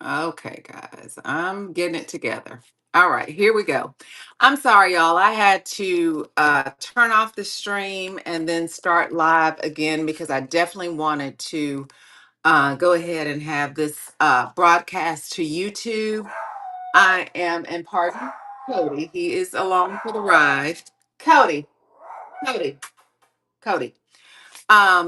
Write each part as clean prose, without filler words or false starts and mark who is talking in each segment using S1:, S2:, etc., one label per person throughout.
S1: Okay, guys, I'm getting it together. All right, here we go. I'm sorry, y'all. I had to turn off the stream and then start live again because I definitely wanted to go ahead and have this broadcast to YouTube. I am, and pardon Cody, he is along for the ride. Cody, Cody, Cody.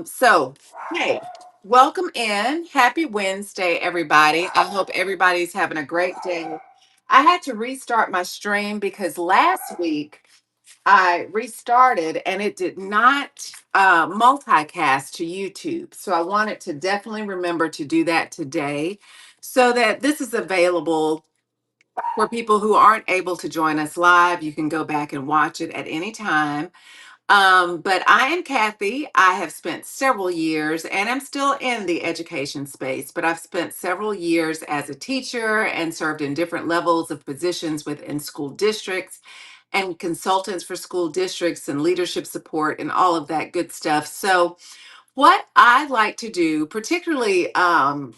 S1: So hey, welcome in. Happy Wednesday, everybody. I hope everybody's having a great day. I had to restart my stream because last week I restarted and it did not multicast to YouTube. So I wanted to definitely remember to do that today so that this is available for people who aren't able to join us live. You can go back and watch it at any time. But I am Kathy. I have spent several years, and I'm still in the education space, but I've spent several years as a teacher and served in different levels of positions within school districts and consultants for school districts and leadership support and all of that good stuff. So, what I like to do, particularly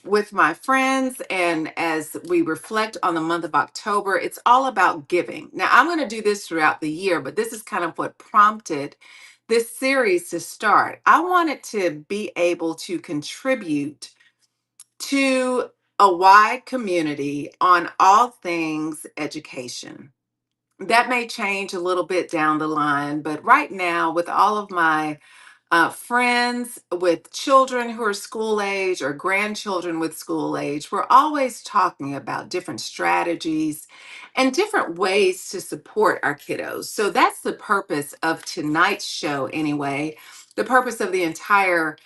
S1: with my friends, and as we reflect on the month of October, it's all about giving. Now, I'm going to do this throughout the year, but this is kind of what prompted this series to start. I wanted to be able to contribute to a wide community on all things education. That may change a little bit down the line, but right now, with all of my friends with children who are school age or grandchildren with school age, we're always talking about different strategies and different ways to support our kiddos. So that's the purpose of tonight's show, anyway. The purpose of the entire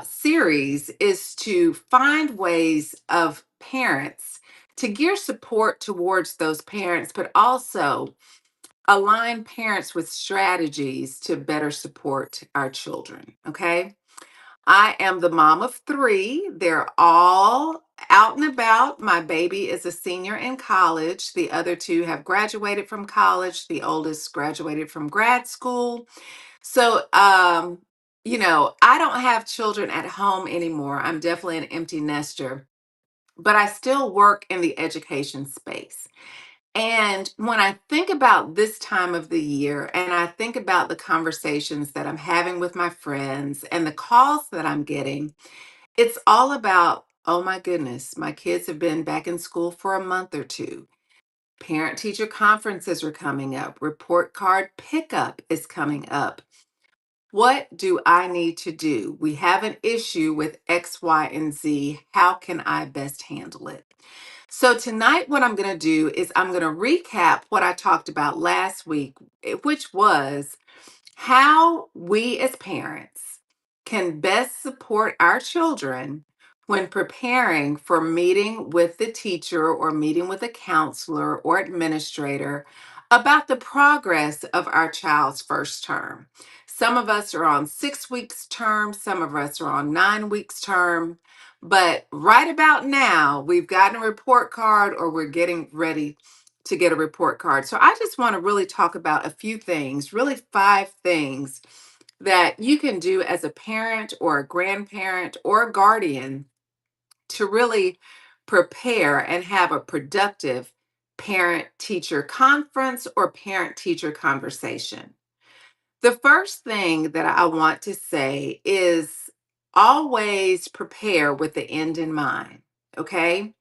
S1: series is to find ways of parents to gear support towards those parents, but also align parents with strategies to better support our children. Okay. I am the mom of three. They're all out and about. My baby is a senior in college. The other two have graduated from college. The oldest graduated from grad school. So, I don't have children at home anymore. I'm definitely an empty nester, but I still work in the education space. And when I think about this time of the year and I think about the conversations that I'm having with my friends and the calls that I'm getting, it's all about, oh my goodness, my kids have been back in school for a month or two. Parent teacher conferences are coming up, report card pickup is coming up. What do I need to do? We have an issue with X, Y, and Z. How can I best handle it? So, tonight, what I'm going to do is I'm going to recap what I talked about last week, which was how we as parents can best support our children when preparing for meeting with the teacher or meeting with a counselor or administrator about the progress of our child's first term. Some of us are on 6 weeks term, some of us are on 9 weeks term, but right about now, we've gotten a report card or we're getting ready to get a report card. So I just want to really talk about a few things, really 5 things that you can do as a parent or a grandparent or a guardian to really prepare and have a productive parent teacher conference or parent teacher conversation. The first thing that I want to say is always prepare with the end in mind. Okay.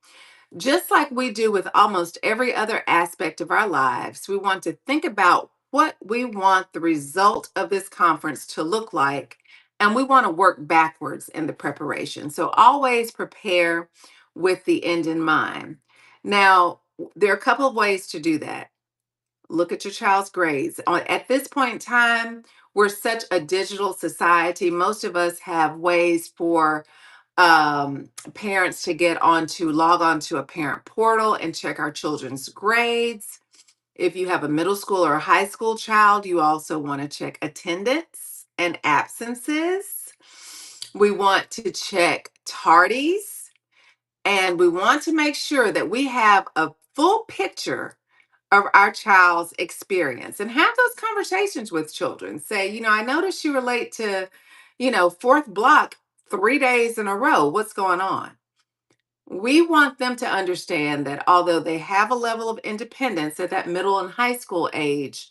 S1: Just like we do with almost every other aspect of our lives, we want to think about what we want the result of this conference to look like, and we want to work backwards in the preparation. So always prepare with the end in mind. Now, there are a couple of ways to do that. Look at your child's grades. At this point in time, we're such a digital society. Most of us have ways for parents to log on to a parent portal and check our children's grades. If you have a middle school or a high school child, you also want to check attendance and absences. We want to check tardies, and we want to make sure that we have a full picture of our child's experience and have those conversations with children. Say, I noticed you were late to, fourth block 3 days in a row. What's going on? We want them to understand that although they have a level of independence at that middle and high school age,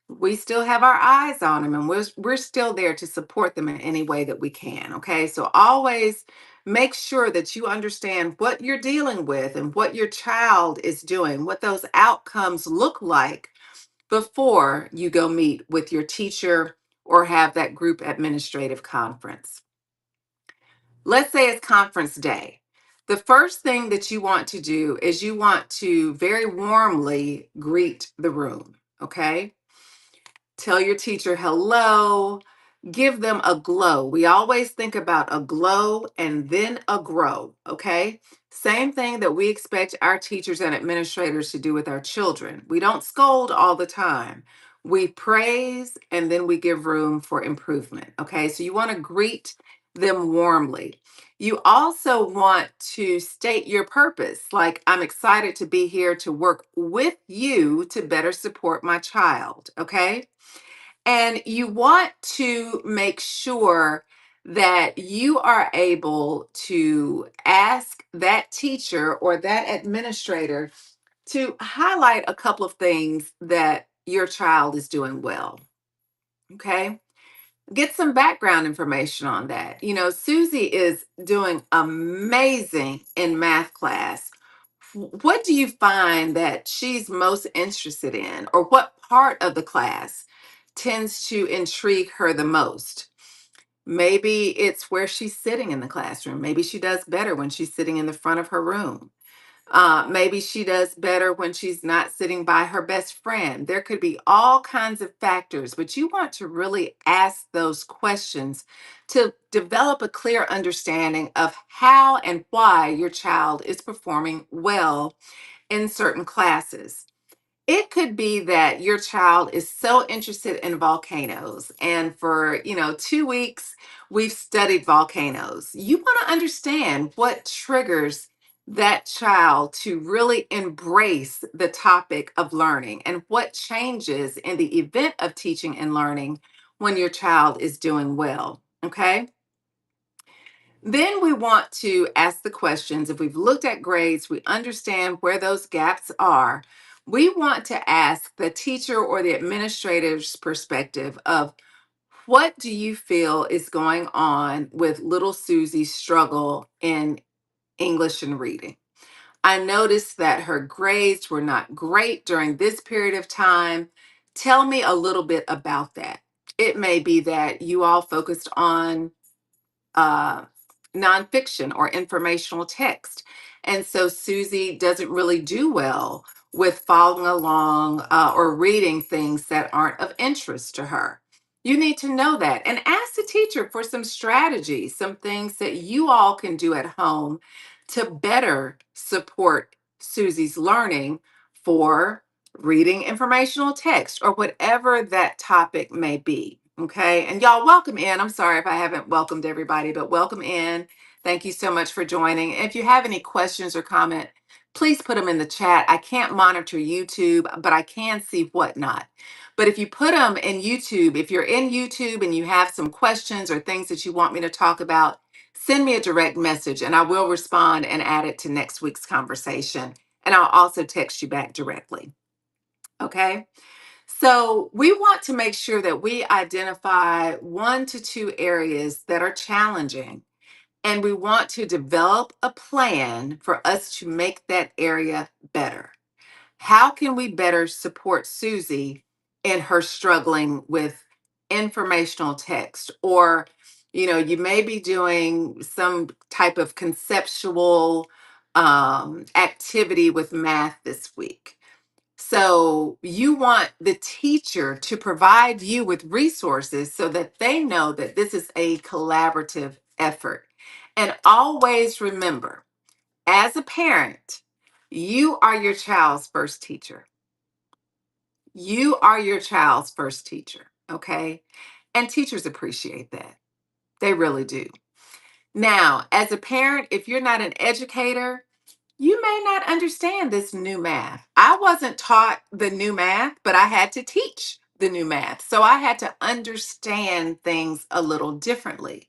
S1: we still have our eyes on them, and we're still there to support them in any way that we can. Okay, so always make sure that you understand what you're dealing with and what your child is doing, what those outcomes look like before you go meet with your teacher or have that group administrative conference. Let's say it's conference day. The first thing that you want to do is you want to very warmly greet the room. Okay, tell your teacher hello, give them a glow. We always think about a glow and then a grow, okay? Same thing that we expect our teachers and administrators to do with our children. We don't scold all the time. We praise and then we give room for improvement, okay? So you want to greet them warmly. You also want to state your purpose, like, I'm excited to be here to work with you to better support my child, okay? And you want to make sure that you are able to ask that teacher or that administrator to highlight a couple of things that your child is doing well. Okay. Get some background information on that. Susie is doing amazing in math class. What do you find that she's most interested in, or what part of the class tends to intrigue her the most? Maybe it's where she's sitting in the classroom. Maybe she does better when she's sitting in the front of her room. Maybe she does better when she's not sitting by her best friend. There could be all kinds of factors, but you want to really ask those questions to develop a clear understanding of how and why your child is performing well in certain classes. It could be that your child is so interested in volcanoes, and for 2 weeks we've studied volcanoes. You want to understand what triggers that child to really embrace the topic of learning and what changes in the event of teaching and learning when your child is doing well. Okay. Then we want to ask the questions. If we've looked at grades, we understand where those gaps are. We want to ask the teacher or the administrator's perspective of, what do you feel is going on with little Susie's struggle in English and reading? I noticed that her grades were not great during this period of time. Tell me a little bit about that. It may be that you all focused on uh, nonfiction or informational text. And so Susie doesn't really do well with following along or reading things that aren't of interest to her. You need to know that and ask the teacher for some strategies, some things that you all can do at home to better support Susie's learning for reading informational text or whatever that topic may be. Okay. And y'all, welcome in. I'm sorry if I haven't welcomed everybody, but welcome in. Thank you so much for joining. If you have any questions or comment, please put them in the chat. I can't monitor YouTube, but I can see whatnot. But if you put them in YouTube, if you're in YouTube and you have some questions or things that you want me to talk about, send me a direct message and I will respond and add it to next week's conversation. And I'll also text you back directly. Okay. So we want to make sure that we identify 1 to 2 areas that are challenging, and we want to develop a plan for us to make that area better. How can we better support Susie in her struggling with informational text? Or, you may be doing some type of conceptual activity with math this week. So you want the teacher to provide you with resources so that they know that this is a collaborative effort. And always remember, as a parent, you are your child's first teacher. You are your child's first teacher, okay? And teachers appreciate that. They really do. Now, as a parent, if you're not an educator, you may not understand this new math. I wasn't taught the new math, but I had to teach the new math. So I had to understand things a little differently.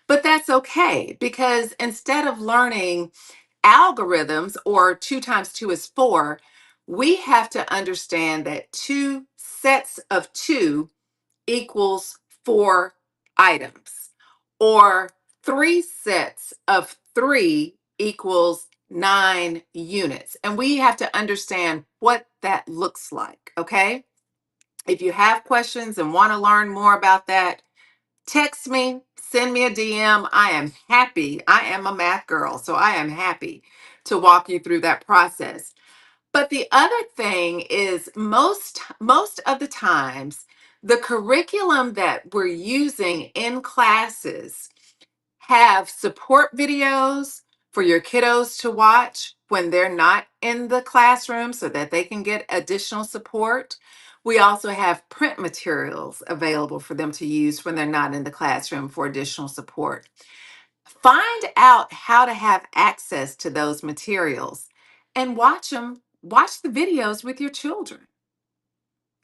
S1: But that's okay, because instead of learning algorithms, or 2 times 2 is 4, we have to understand that 2 sets of 2 equals 4 items, or 3 sets of 3 equals 9 units. And we have to understand what that looks like, okay? If you have questions and want to learn more about that, text me, send me a DM. I am happy. I am a math girl, so I am happy to walk you through that process. But the other thing is most of the times the curriculum that we're using in classes have support videos for your kiddos to watch when they're not in the classroom so that they can get additional support. We also have print materials available for them to use when they're not in the classroom for additional support. Find out how to have access to those materials and watch the videos with your children.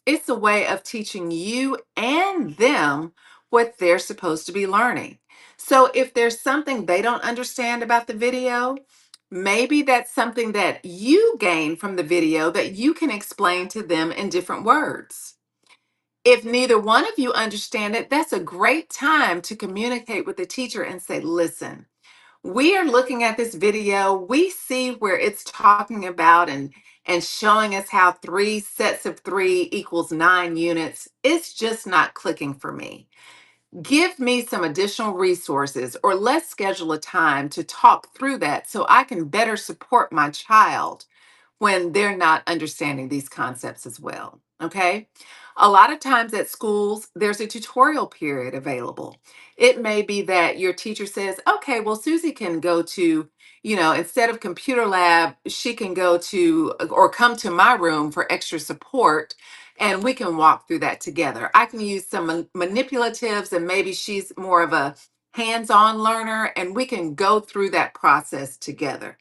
S1: It's a way of teaching you and them what they're supposed to be learning. So if there's something they don't understand about the video, maybe that's something that you gain from the video that you can explain to them in different words. If neither one of you understand it, that's a great time to communicate with the teacher and say, listen, we are looking at this video. We see where it's talking about and showing us how 3 sets of 3 equals 9 units. It's just not clicking for me. Give me some additional resources, or let's schedule a time to talk through that so I can better support my child when they're not understanding these concepts as well. Okay. A lot of times at schools, there's a tutorial period available. It may be that your teacher says, okay, well, Susie can go to, instead of computer lab, she can go to or come to my room for extra support, and we can walk through that together. I can use some manipulatives, and maybe she's more of a hands on learner, and we can go through that process together.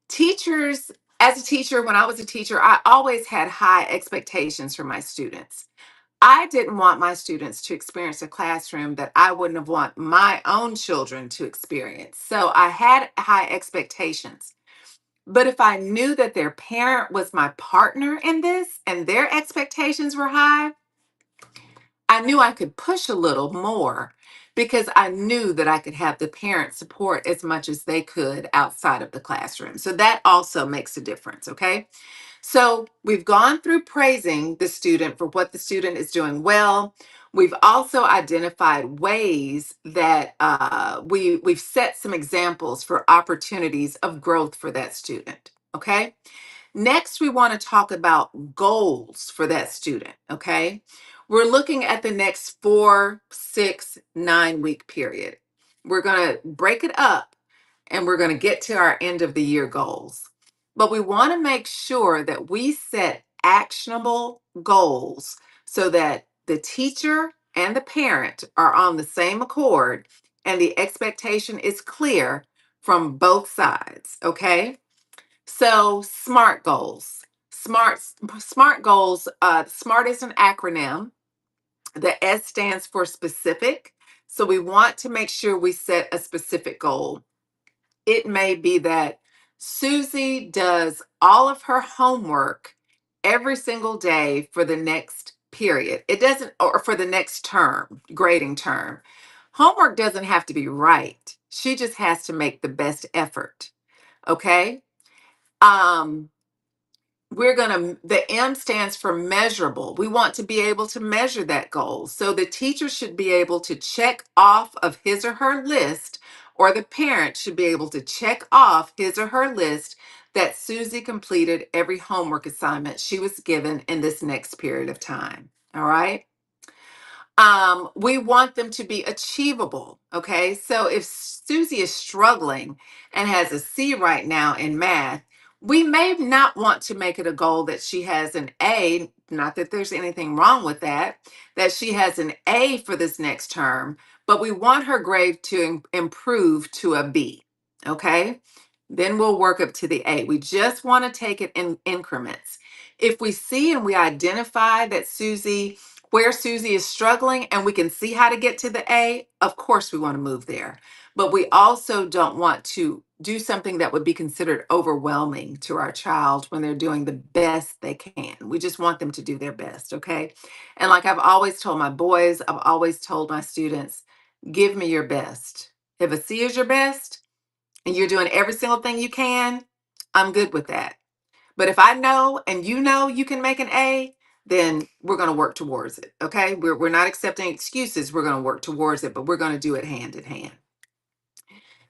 S1: Teachers, as a teacher, when I was a teacher, I always had high expectations for my students. I didn't want my students to experience a classroom that I wouldn't have want my own children to experience. So I had high expectations. But if I knew that their parent was my partner in this and their expectations were high, I knew I could push a little more because I knew that I could have the parent support as much as they could outside of the classroom. So that also makes a difference, okay? So we've gone through praising the student for what the student is doing well. We've also identified ways that we've set some examples for opportunities of growth for that student, okay? Next, we want to talk about goals for that student, okay? We're looking at the next 4, 6, 9 week period. We're going to break it up and we're going to get to our end of the year goals. But we want to make sure that we set actionable goals so that the teacher and the parent are on the same accord and the expectation is clear from both sides, okay? So, SMART goals. SMART goals, SMART is an acronym. The S stands for specific. So we want to make sure we set a specific goal. It may be that Susie does all of her homework every single day for the next period. It doesn't, or for the next term, grading term. Homework doesn't have to be right. She just has to make the best effort. Okay. Um, the M stands for measurable. We want to be able to measure that goal. So the teacher should be able to check off of his or her list, or the parent should be able to check off his or her list that Susie completed every homework assignment she was given in this next period of time. All right. We want them to be achievable. Okay. So if Susie is struggling and has a C right now in math, we may not want to make it a goal that she has an A, not that there's anything wrong with that she has an A for this next term, but we want her grade to improve to a B. Okay. Then we'll work up to the A. We just want to take it in increments. If we see and we identify that Susie Where Susie is struggling and we can see how to get to the A, of course we want to move there. But we also don't want to do something that would be considered overwhelming to our child when they're doing the best they can. We just want them to do their best, okay? And like I've always told my boys, I've always told my students, give me your best. If a C is your best and you're doing every single thing you can, I'm good with that. But if I know and you know you can make an A, then we're going to work towards it. Okay. We're not accepting excuses. We're going to work towards it, but we're going to do it hand in hand.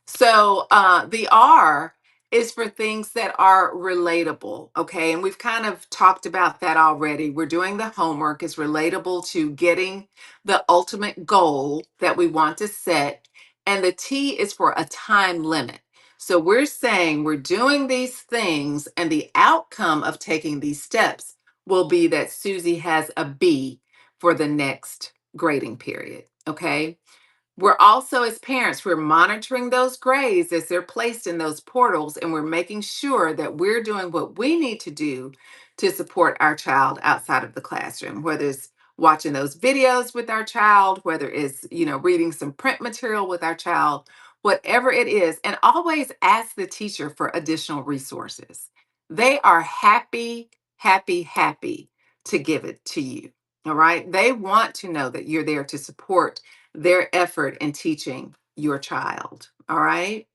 S1: So the R is for things that are relatable. Okay. And we've kind of talked about that already. We're doing the homework is relatable to getting the ultimate goal that we want to set. And the T is for a time limit. So we're saying we're doing these things, and the outcome of taking these steps will be that Susie has a B for the next grading period. Okay. We're also, as parents, we're monitoring those grades as they're placed in those portals, and we're making sure that we're doing what we need to do to support our child outside of the classroom, whether it's watching those videos with our child, whether it's, reading some print material with our child, whatever it is. And always ask the teacher for additional resources. They are happy, happy, happy to give it to you. All right. They want to know that you're there to support their effort in teaching your child. All right.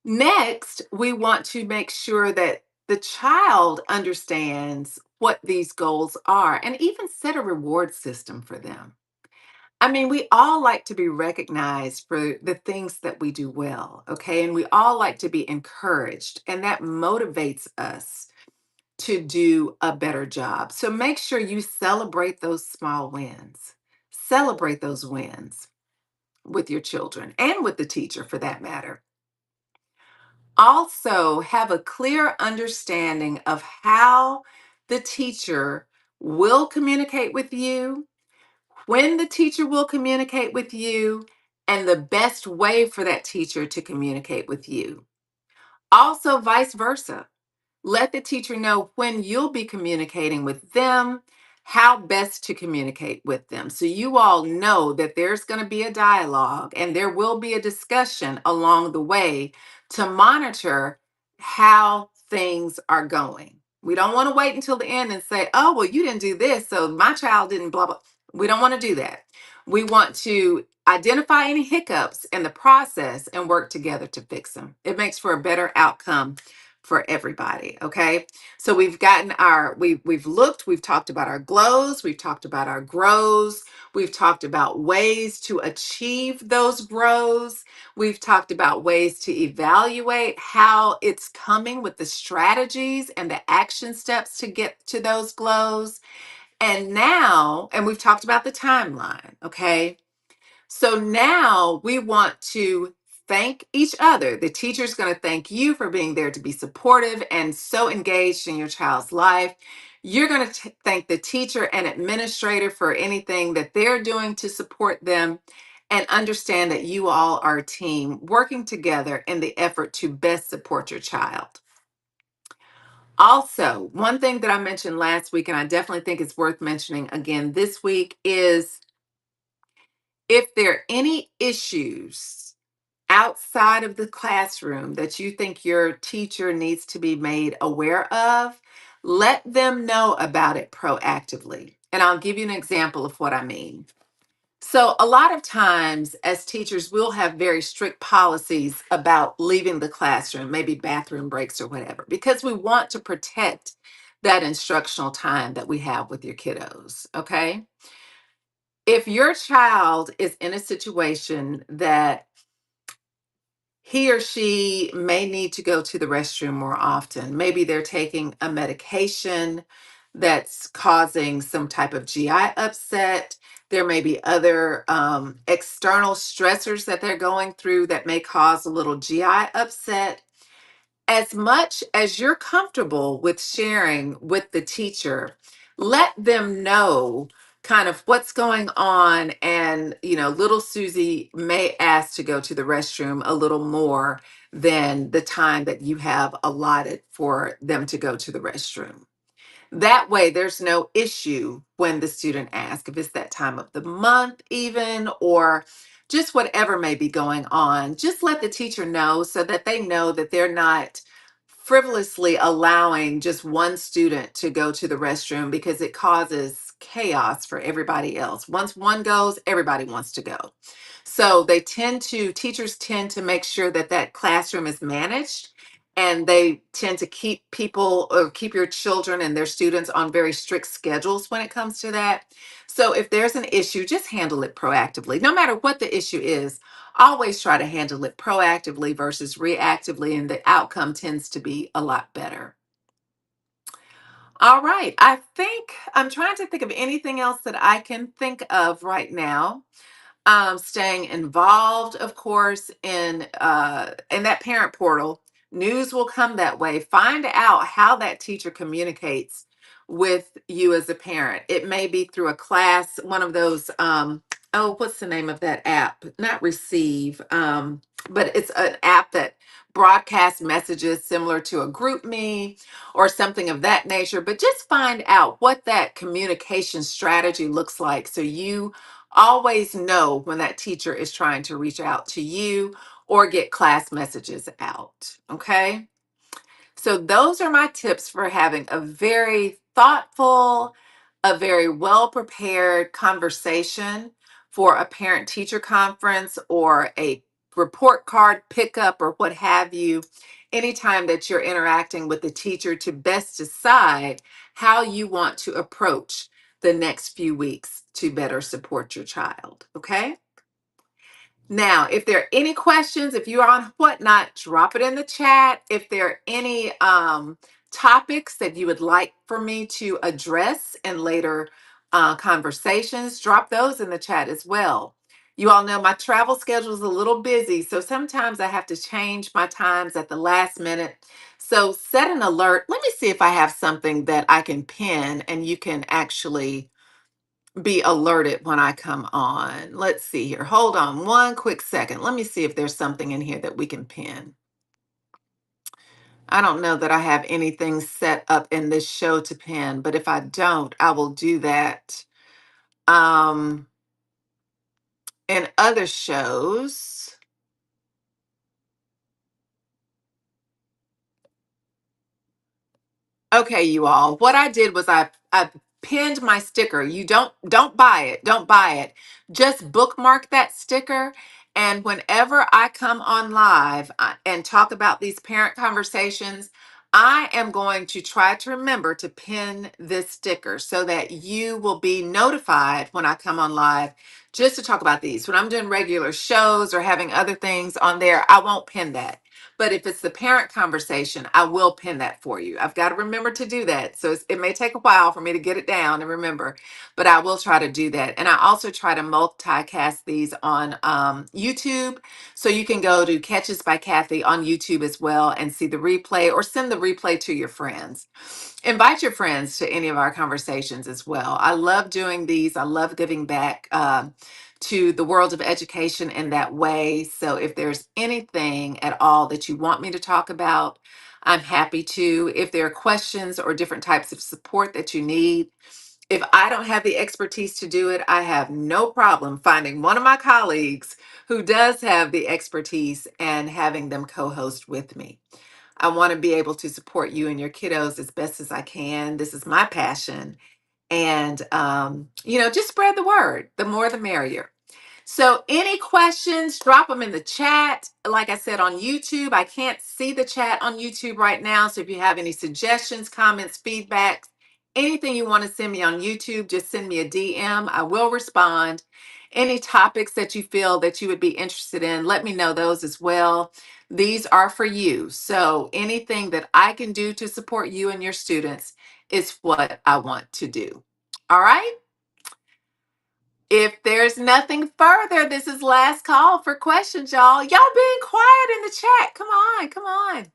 S1: Next, we want to make sure that the child understands what these goals are and even set a reward system for them. I mean, we all like to be recognized for the things that we do well, okay? And we all like to be encouraged, and that motivates us to do a better job. So make sure you celebrate those small wins. Celebrate those wins with your children and with the teacher for that matter. Also, have a clear understanding of how the teacher will communicate with you, when the teacher will communicate with you, and the best way for that teacher to communicate with you. Also, vice versa. Let the teacher know when you'll be communicating with them, how best to communicate with them. So you all know that there's going to be a dialogue and there will be a discussion along the way to monitor how things are going. We don't want to wait until the end and say, oh, well, you didn't do this, so my child didn't, blah, blah. We don't want to do that. We want to identify any hiccups in the process and work together to fix them. It makes for a better outcome for everybody. Okay. So we've looked, we've talked about our glows, we've talked about our grows, we've talked about ways to achieve those grows, we've talked about ways to evaluate how it's coming with the strategies and the action steps to get to those glows. And we've talked about the timeline. Okay. So now we want to thank each other. The teacher's going to thank you for being there to be supportive and so engaged in your child's life. You're going to thank the teacher and administrator for anything that they're doing to support them, and understand that you all are a team working together in the effort to best support your child. Also, one thing that I mentioned last week, and I definitely think it's worth mentioning again this week, is if there are any issues outside of the classroom that you think your teacher needs to be made aware of, let them know about it proactively. And I'll give you an example of what I mean. So, a lot of times as teachers, we'll have very strict policies about leaving the classroom, maybe bathroom breaks or whatever, because we want to protect that instructional time that we have with your kiddos. Okay. If your child is in a situation that he or she may need to go to the restroom more often. Maybe they're taking a medication that's causing some type of GI upset. There may be other external stressors that they're going through that may cause a little GI upset. As much as you're comfortable with sharing with the teacher, let them know kind of what's going on. And, little Susie may ask to go to the restroom a little more than the time that you have allotted for them to go to the restroom. That way, there's no issue when the student asks, if it's that time of the month, even, or just whatever may be going on. Just let the teacher know so that they know that they're not frivolously allowing just one student to go to the restroom because it causes chaos for everybody else. Once one goes, everybody wants to go. So teachers tend to make sure that that classroom is managed, and they tend to keep people or keep your children and their students on very strict schedules when it comes to that. So if there's an issue, just handle it proactively. No matter what the issue is, always try to handle it proactively versus reactively, and the outcome tends to be a lot better. All right. I think I'm trying to think of anything else that I can think of right now. Staying involved, of course, in that parent portal. News will come that way. Find out how that teacher communicates with you as a parent. It may be through a class, one of those. Oh, what's the name of that app? Not Receive, but it's an app that broadcasts messages similar to a group me or something of that nature. But just find out what that communication strategy looks like so you always know when that teacher is trying to reach out to you or get class messages out. Okay. So, those are my tips for having a very thoughtful, a very well prepared conversation for a parent teacher conference or a report card pickup or what have you. Anytime that you're interacting with the teacher to best decide how you want to approach the next few weeks to better support your child. Okay. Now, if there are any questions, if you're on Whatnot, drop it in the chat. If there are any topics that you would like for me to address in later conversations, drop those in the chat as well. You all know my travel schedule is a little busy, so sometimes I have to change my times at the last minute. So set an alert. Let me see if I have something that I can pin and you can actually be alerted when I come on. Let's see here. Hold on one quick second. Let me see if there's something in here that we can pin. I don't know that I have anything set up in this show to pin, but if I don't, I will do that um, in other shows. Okay, you all. What I did was I pinned my sticker. You don't buy it. Don't buy it. Just bookmark that sticker, and whenever I come on live and talk about these parent conversations, I am going to try to remember to pin this sticker so that you will be notified when I come on live just to talk about these. When I'm doing regular shows or having other things on there, I won't pin that. But if it's the parent conversation, I will pin that for you. I've got to remember to do that. So it may take a while for me to get it down and remember, but I will try to do that. And I also try to multicast these on YouTube. So you can go to Catches by Kathy on YouTube as well and see the replay or send the replay to your friends. Invite your friends to any of our conversations as well. I love doing these. I love giving back. To the world of education in that way. So if there's anything at all that you want me to talk about, I'm happy to. If there are questions or different types of support that you need, if I don't have the expertise to do it, I have no problem finding one of my colleagues who does have the expertise and having them co host with me. I want to be able to support you and your kiddos as best as I can. This is my passion. And, just spread the word. The more, the merrier. So, any questions, drop them in the chat. Like I said on YouTube, I can't see the chat on YouTube right now. So, if you have any suggestions, comments, feedbacks, anything you want to send me on YouTube, just send me a DM. I will respond. Any topics that you feel that you would be interested in, let me know those as well. These are for you. So, anything that I can do to support you and your students is what I want to do. All right. If there's nothing further, this is last call for questions, y'all. Y'all being quiet in the chat. Come on, come on.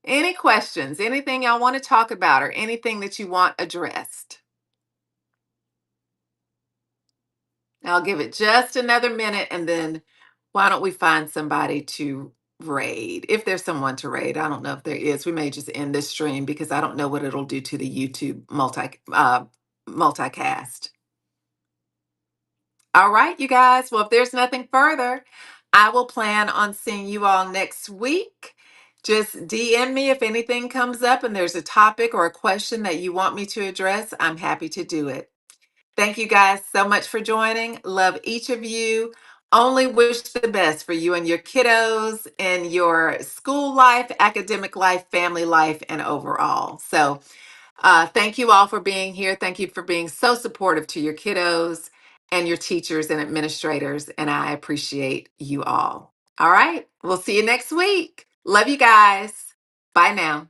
S1: Any questions, anything y'all want to talk about, or anything that you want addressed? I'll give it just another minute and then why don't we find somebody to raid. If there's someone to raid, I don't know if there is. We may just end this stream because I don't know what it'll do to the YouTube multicast. All right, you guys. Well, if there's nothing further, I will plan on seeing you all next week. Just DM me if anything comes up and there's a topic or a question that you want me to address. I'm happy to do it. Thank you guys so much for joining. Love each of you. Only wish the best for you and your kiddos in your school life, academic life, family life, and overall. So, thank you all for being here. Thank you for being so supportive to your kiddos and your teachers and administrators. And I appreciate you all. All right. We'll see you next week. Love you guys. Bye now.